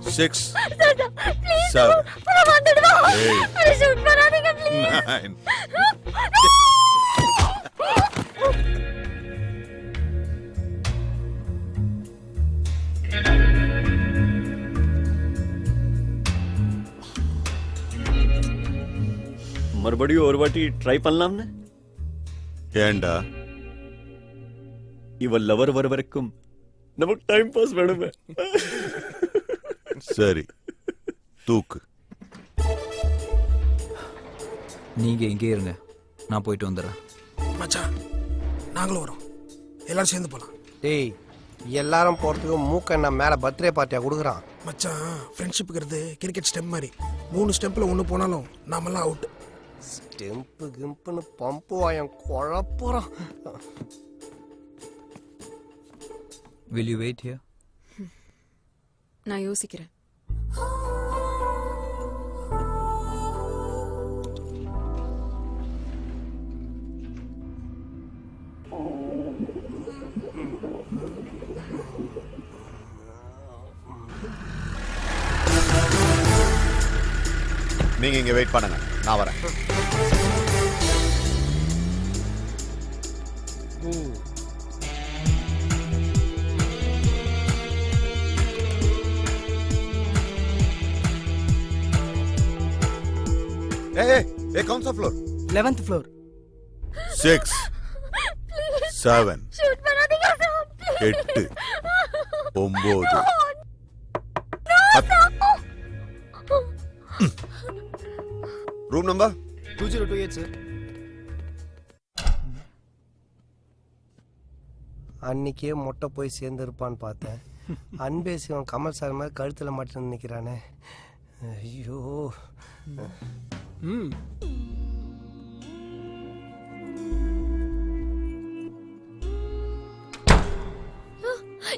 6 please 7 புறா வந்துடுவா 8 shoot பண்ணாதீங்க ப்ளீஸ் 9 மறுபடியும் ஒரு வாட்டி ட்ரை பண்ணலாம்னு. ஏண்டா இவன் லவர் வர வரைக்கும் நமக்கு டைம் பாஸ் வேணுமே. சரி தூக்கு. நீங்க இங்கே இருங்க, நான் போயிட்டு வந்துடுறேன். மச்சான் நாங்களும் வரோம், எல்லாரும் சேர்ந்து போலாம். டேய் எல்லாரும் போறதுக்கு மூக்க நான் மேல பர்த்டே பார்ட்டியா கொடுக்குறான். மச்சான் ஃப்ரெண்ட்ஷிப்புங்கிறது கிரிக்கெட் ஸ்டெம்ப் மாதிரி, 3 ஸ்டெம்பில் ஒன்று போனாலும் நாமெல்லாம் அவுட். ஸ்டெம்பு கிம்புன்னு பம்பு வாயம் குழப்புறான். Will you wait here? நான் யோசிக்கிறேன். நீங்க இங்க வெயிட் பண்ணுங்க, நான் வரேன். ए कौन सा फ्लोर? 11th floor. 6 7 ஷூட் பண்ணாதீங்க சார் 8 9 रूम नंबर 2028 सर. அன்னைக்கே மொட்டை போய் சேர்ந்துருப்பான்னு பார்த்தேன். அன்பேசிவன் கமல் சார் மாதிரி கழுத்தில் மட்டும் நிற்கிறானே. ஐயோ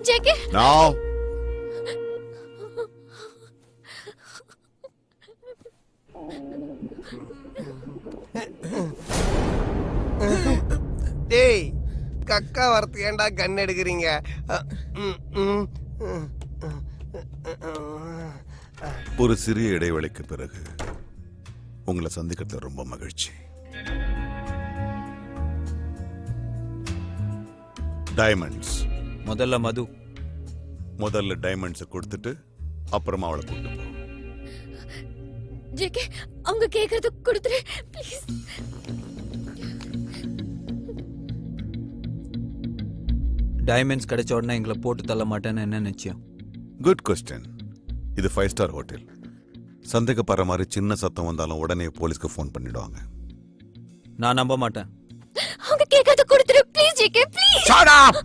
ஜேகே नाउ டேய் கக்கா வரத்துக்கு ஏன்டா கண் எடுக்கிறீங்க? ஒரு சிறிய இடைவெளிக்கு பிறகு உங்களை சந்திக்கிறதுல ரொம்ப மகிழ்ச்சி. டைமண்ட்ஸ். முதல்ல மது. முதல்ல டைமண்ட்ஸை கொடுத்துட்டு அப்புறமா அவளை கூட்டு போ. ஜேகே அவங்க கேக்குறது கொடுத்துரு ப்ளீஸ். டைமண்ட்ஸ் கிடைச்ச உடனே எங்களை போட்டு தள்ள மாட்டேன்னு என்ன நிச்சயம்? Good question. இது 5 ஸ்டார் ஹோட்டல். சந்தேகப்படுற மாதிரி சின்ன சத்தம் வந்தாலும் உடனே போலீஸ்க்கு ஃபோன் பண்ணிடுவாங்க. நான் நம்ப மாட்டேன். அவங்க கேக்குறது கொடுத்துரு please JK please. Shut up.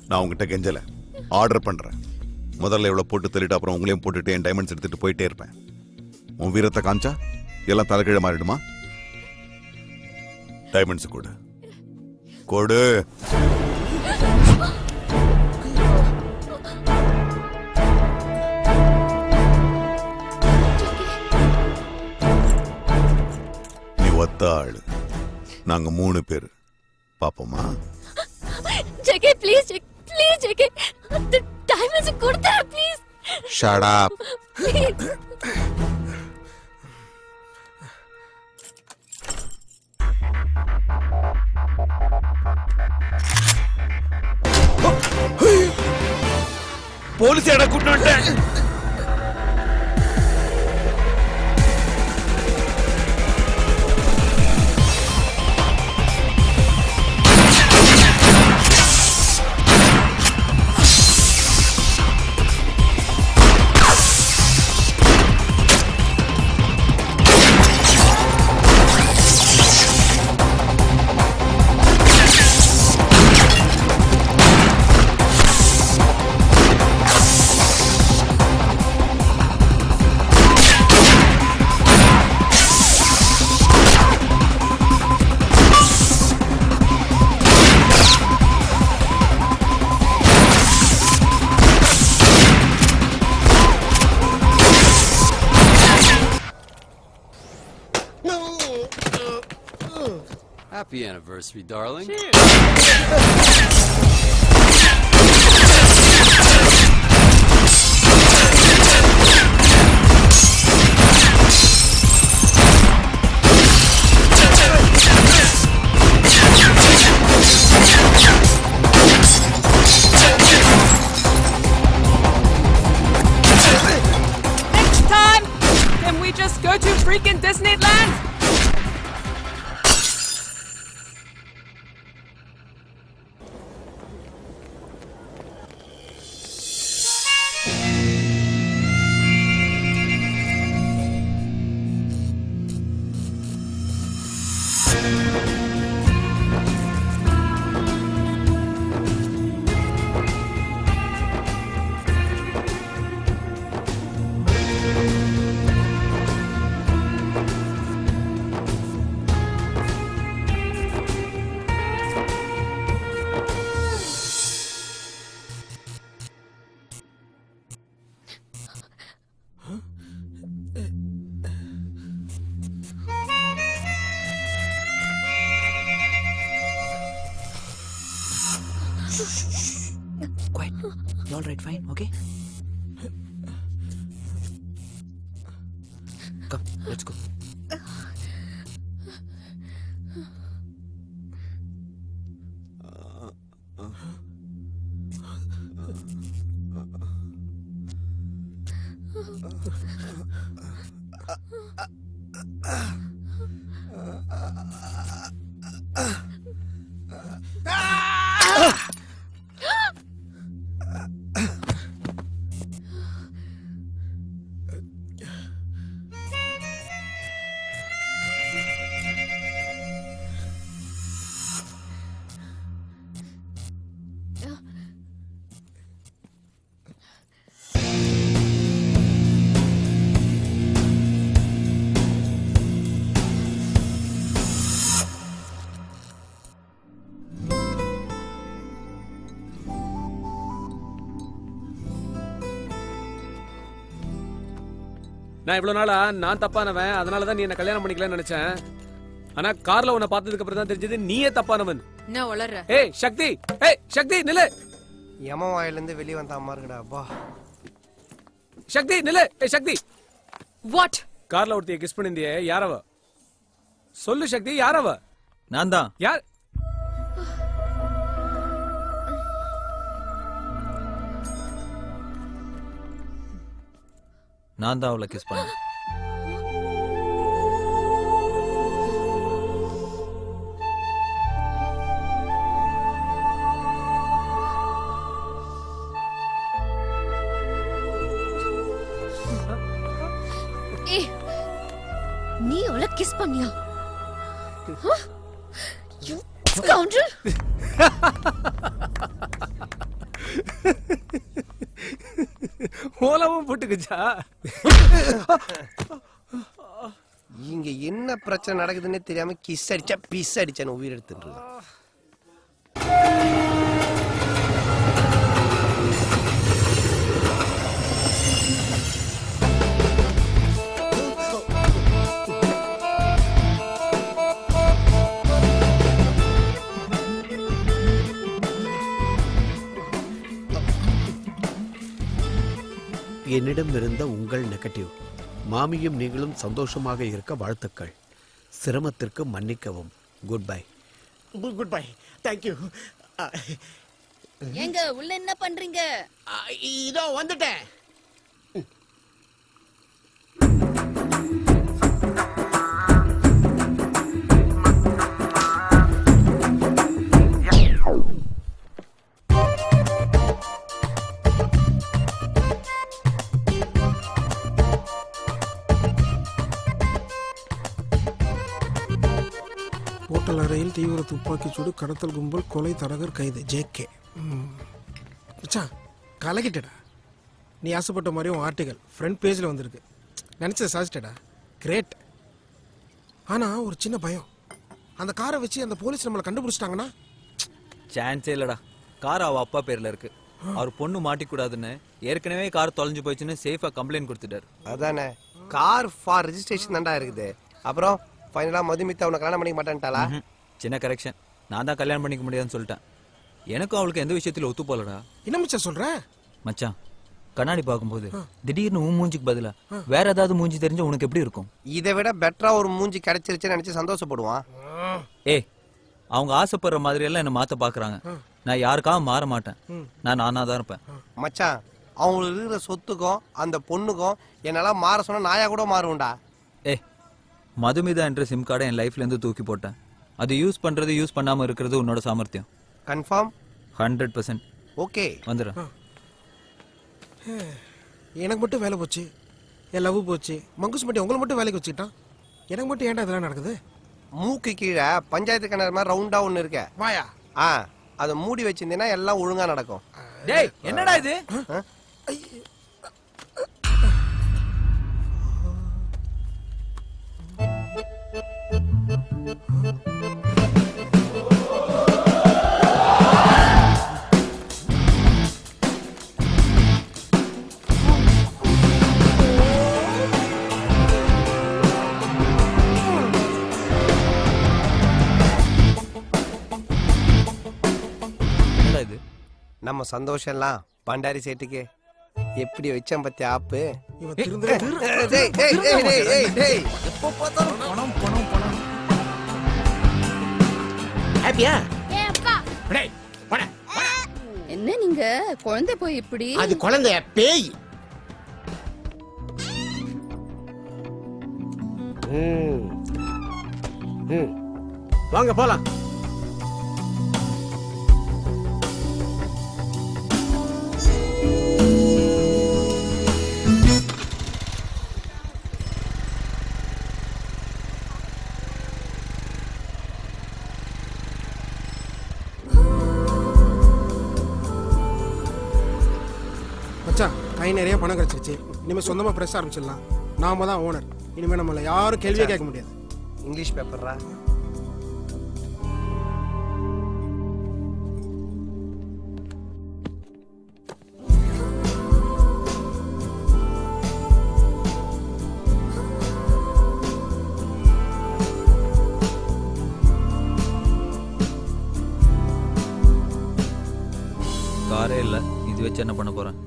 நான் உங்ககிட்ட கெஞ்சல, ஆர்டர் பண்றேன். முதல்ல இவ்வளவு போட்டு தள்ளிட்டு அப்புறம் உங்களையும் போட்டுட்டு என் டைமண்ட்ஸ் எடுத்துட்டு போயிட்டே இருப்பேன். உன் வீரத்தை காமிச்சா எல்லாம் தலைகீழ மாறிடுமா? டைமண்ட்ஸ் கொடு கொடு. நீ ஒத்த ஆளு, நாங்க 3 பேர். பாப்போமா? JK please please JK diamonds கொடுத்துரு ப்ளீஸ். Shut up. போலீஸ் எட கூட்டிட்டு வந்துட்டேன். Happy anniversary, darling. freaking Disneyland! Quiet. You all right? Fine. Okay. Come, let's go. நான் இவ்வளவு நாளா நான் தப்பானவன், அதனாலதான் நீ என்ன கல்யாணம் பண்ணிக்கலாம்னு நினைச்சேன். ஆனா கார்ல உன்னை பார்த்ததுக்கு அப்புறம் தான் தெரிஞ்சது நீயே தப்பானவன். என்ன வளர்ற? ஏய் சக்தி, ஏய் சக்தி நில்லு. யம வாயிலிருந்து வெளியே வந்த அம்மா இருக்குடா அப்பா. சக்தி நில்லு. ஏய் சக்தி, வாட்? கார்ல ஒருத்திய கிஸ் பண்ணிருந்தியே, யாரவ? சொல்லு சக்தி, யாரவ? நான் தான். யார்? நான் தான் அவளை கிஸ் பண்ணேன். ஏய், நீ அவளை கிஸ் பண்ணியா? You scoundrel! ஓலவும் போட்டுக்குச்சா? இங்க என்ன பிரச்சனை நடக்குதுன்னே தெரியாம கிஸ் அடிச்சா பிஸ் அடிச்சான்னு உயிர் எடுத்துட்டு இருக்கான். என்னிடம் இருந்த உங்கள் நெகட்டிவ். மாமியும் நீங்களும் சந்தோஷமாக இருக்க வாழ்த்துக்கள். சிரமத்திற்கு மன்னிக்கவும். Good bye. Good bye. Thank you. எங்க உள்ள என்ன பண்றீங்க? இதோ வந்துட்டேன். ஹோட்டல் அறையில் தீவிர துப்பாக்கிச்சூடு, கடத்தல் கும்பல், கொலை, தரகர் கைது. ஜேகே. மச்சான் கலக்கிட்டடா. நீ ஆசைப்பட்ட மாதிரி உன் ஆர்டிகல் ஃப்ரண்ட் பேஜில் வந்திருக்கு. நினச்சதை சாதிச்சிட்டடா. கிரேட். ஆனால் ஒரு சின்ன பயம். அந்த காரை வச்சு அந்த போலீஸ் நம்மளை கண்டுபிடிச்சிட்டாங்கன்னா? சான்ஸே இல்லடா. கார் அவ அப்பா பேர்ல இருக்கு. அவர் பொண்ணு மாட்டிக்கூடாதுன்னு ஏற்கனவே கார் தொலைஞ்சு போயிடுச்சுன்னு சேஃபா கம்ப்ளைண்ட் கொடுத்துட்டாரு. அதானே, கார் ஃபார் ரெஜிஸ்ட்ரேஷன் தான்டா இருக்குது. அப்புறம் ஃபைனலா மதுமிதா அவனை கல்யாணம் பண்ணிக்க மாட்டேன்ட்டாளா? சின்ன கரெக்ஷன். நான் தான் கல்யாணம் பண்ணிக்க முடியாதுன்னு சொல்லிட்டேன். எனக்கும் அவளுக்கு எந்த விஷயத்துல ஒத்து போலடா. என்ன மச்சான் சொல்ற? மச்சான், கண்ணாடி பார்க்கும்போது திடீர்னு உன் மூஞ்சிக்கு பதிலா வேற ஏதாவது மூஞ்சி தெரிஞ்ச உனக்கு எப்படி இருக்கும்? இதை விட பெட்டரா ஒரு மூஞ்சி கிடைச்சிருச்சுன்னு நினைச்சு சந்தோஷப்படுவான். ஏய், அவங்க ஆசைப்படுற மாதிரி எல்லாம் என்ன மாத்த பாக்குறாங்க. நான் யாருக்காக மாற மாட்டேன். நான் நானா தான் இருப்பேன். மச்சான், அவங்களுக்கு இருக்கிற சொத்துக்கும் அந்த பொண்ணுக்கும் என்னால மாற சொன்னா நாயா கூட மாறுவேன்டா. ஏய், மதுமிதா என்ற சிம் கார்டை என் லைஃப்ல இருந்து தூக்கி போட்டேன். அது யூஸ் பண்றது யூஸ் பண்ணாம இருக்கிறது உன்னோட சாமர்த்தியம். கன்ஃபார்ம் 100%. ஓகே. வந்துடுறேன். எனக்கு மட்டும் வேலை போச்சு, என் லவ் போச்சு. மங்குஸ் மட்டும் உங்களை மட்டும் வேலைக்கு வச்சுக்கிட்டான். எனக்கு மட்டும் ஏன்டா இதெல்லாம் நடக்குது? மூக்கு கீழே பஞ்சாயத்து கிணறு மாதிரி ரவுண்டா ஒன்று இருக்க. வாயா. அதை மூடி வச்சிருந்தீங்கன்னா எல்லாம் ஒழுங்கா நடக்கும். டேய் என்னடா இது? நம்ம சந்தோஷம் எல்லாம் பண்டாரி சேட்டுக்கு எப்படி வச்சேன் பத்தி ஆப்பு. இவன் திருந்தவே டேய், டேய், டேய், டேய், டேய், டேய். எப்போ பார்த்தாலும் பணம் பணம் பணம். ஹாப்பியா? என்ன நீங்க குழந்தை போய் இப்படி? அது குழந்தைய பேய். வாங்க போலாம். மச்சான், கை நிறைய பணம் கிடைச்சிருச்சு. இனிமேல் சொந்தமாக ப்ரெஸ் ஆரம்பிச்சிடலாம். நாம தான் ஓனர். இனிமேல் நம்மள யாரும் கேள்வியே கேட்க முடியாது. இங்கிலீஷ் பேப்பர்ரா. காரே இல்ல, இது வச்சு என்ன பண்ண போறேன்?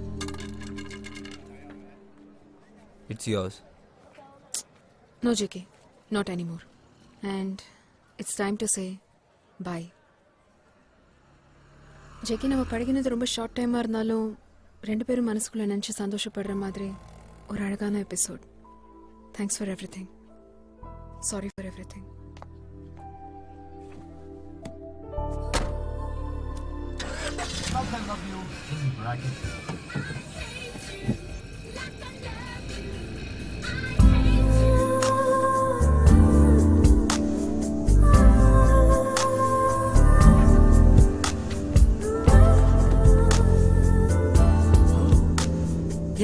It's yours. No, JK, not anymore. And it's time to say bye. JK, நம்ம பழகினது ரொம்ப ஷார்ட் டைமாக இருந்தாலும் ரெண்டு பேரும் மனசுக்குள்ளே நினச்சி சந்தோஷப்படுற மாதிரி ஒரு அழகான episode. Thanks for every thing. Sorry for every thing.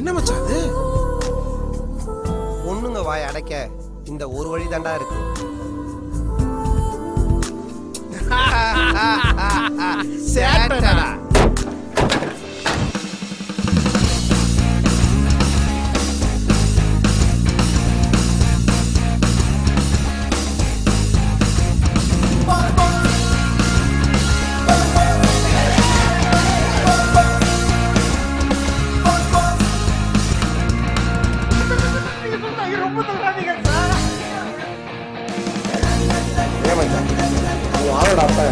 என்ன மச்சான் அது? பொண்ணுங்க வாய் அடைக்க இந்த ஒரு வழி தாண்டா இருக்கு. சேட்டடா. ஏன் மச்சான், உன் ஆளோட அப்பா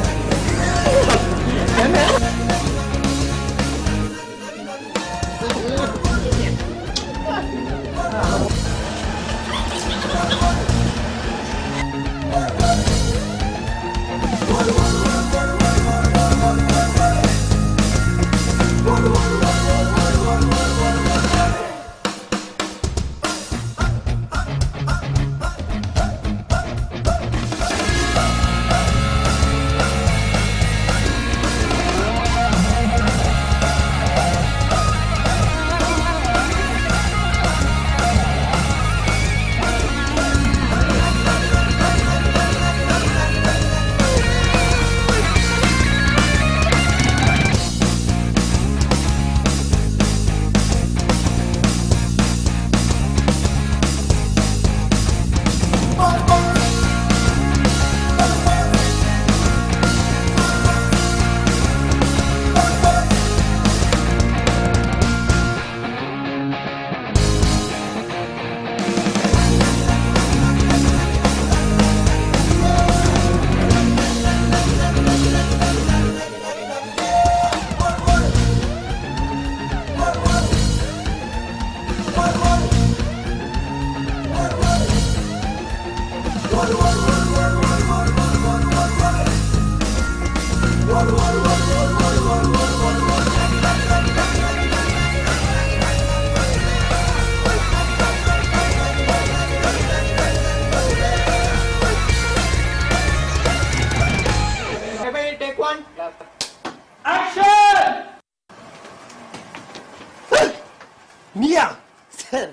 நீயா சார்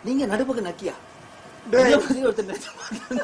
நீங்க நடுப்பக்கம் நக்கியா டேய். இந்த மாதிரி ஒருத்தர் நினைச்சு பாருங்க.